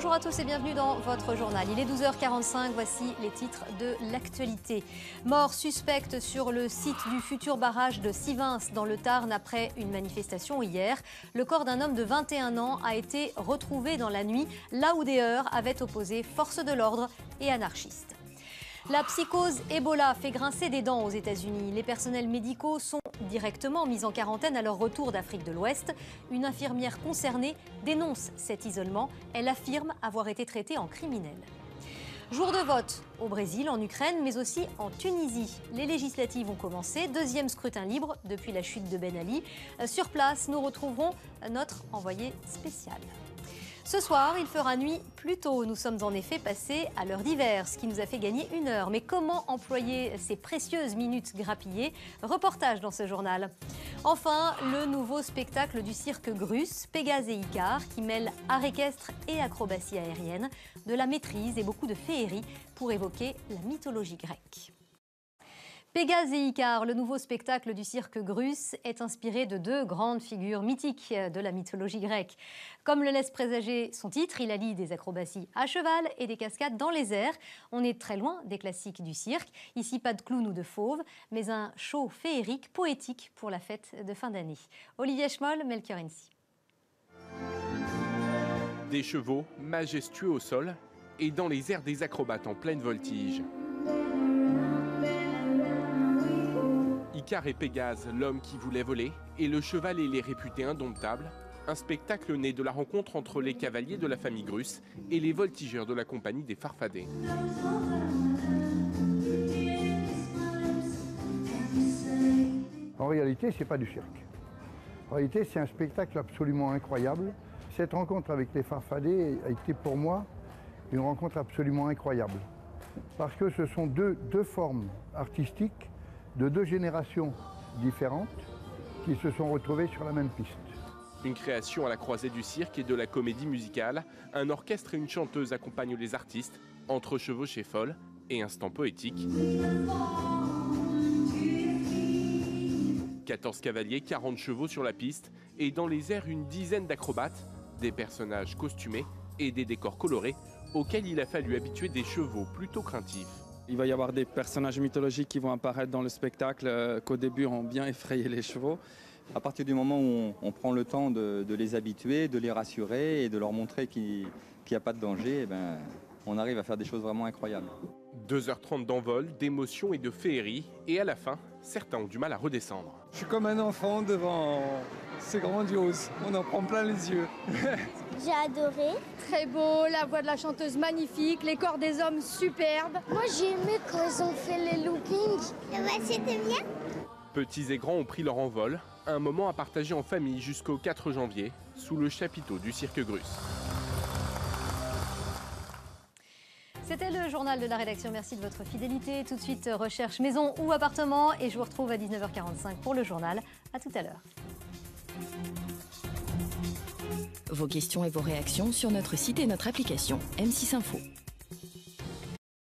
Bonjour à tous et bienvenue dans votre journal. Il est 12h45, voici les titres de l'actualité. Mort suspecte sur le site du futur barrage de Sivins dans le Tarn après une manifestation hier. Le corps d'un homme de 21 ans a été retrouvé dans la nuit, là où des heurts avaient opposé forces de l'ordre et anarchistes. La psychose Ebola fait grincer des dents aux États-Unis. Les personnels médicaux sont directement mis en quarantaine à leur retour d'Afrique de l'Ouest. Une infirmière concernée dénonce cet isolement. Elle affirme avoir été traitée en criminel. Jour de vote au Brésil, en Ukraine, mais aussi en Tunisie. Les législatives ont commencé. Deuxième scrutin libre depuis la chute de Ben Ali. Sur place, nous retrouverons notre envoyé spécial. Ce soir, il fera nuit plus tôt. Nous sommes en effet passés à l'heure d'hiver, ce qui nous a fait gagner 1 heure. Mais comment employer ces précieuses minutes grappillées? Reportage dans ce journal. Enfin, le nouveau spectacle du cirque Grus, Pégase et Icare, qui mêle art équestre et acrobatie aérienne, de la maîtrise et beaucoup de féerie pour évoquer la mythologie grecque. Pégase et Icare, le nouveau spectacle du cirque Grus, est inspiré de 2 grandes figures mythiques de la mythologie grecque. Comme le laisse présager son titre, il allie des acrobaties à cheval et des cascades dans les airs. On est très loin des classiques du cirque. Ici, pas de clown ou de fauve, mais un show féerique, poétique pour la fête de fin d'année. Olivier Schmoll, Melchior Hensi. Des chevaux majestueux au sol et dans les airs des acrobates en pleine voltige. Icare et Pégase, l'homme qui voulait voler, et le cheval et les réputés indomptables. Un spectacle né de la rencontre entre les cavaliers de la famille Grus et les voltigeurs de la compagnie des Farfadets. En réalité, c'est pas du cirque. En réalité, c'est un spectacle absolument incroyable. Cette rencontre avec les Farfadets a été pour moi une rencontre absolument incroyable. Parce que ce sont deux formes artistiques de 2 générations différentes qui se sont retrouvées sur la même piste. Une création à la croisée du cirque et de la comédie musicale. Un orchestre et une chanteuse accompagnent les artistes, entre chevauchées folles et instants poétiques. 14 cavaliers, 40 chevaux sur la piste et dans les airs une dizaine d'acrobates, des personnages costumés et des décors colorés auxquels il a fallu habituer des chevaux plutôt craintifs. Il va y avoir des personnages mythologiques qui vont apparaître dans le spectacle qu'au début ont bien effrayé les chevaux. À partir du moment où on prend le temps de les habituer, de les rassurer et de leur montrer qu'il n'y a pas de danger, on arrive à faire des choses vraiment incroyables. 2h30 d'envol, d'émotion et de féerie, et à la fin, certains ont du mal à redescendre. Je suis comme un enfant devant, c'est grandiose, on en prend plein les yeux. J'ai adoré. Très beau, la voix de la chanteuse magnifique, les corps des hommes superbes. Moi j'ai aimé quand ils ont fait les loopings. C'était bien. Petits et grands ont pris leur envol, un moment à partager en famille jusqu'au 4 janvier, sous le chapiteau du cirque Grus. C'était le journal de la rédaction. Merci de votre fidélité. Tout de suite, recherche maison ou appartement. Et je vous retrouve à 19h45 pour le journal. À tout à l'heure. Vos questions et vos réactions sur notre site et notre application M6 Info.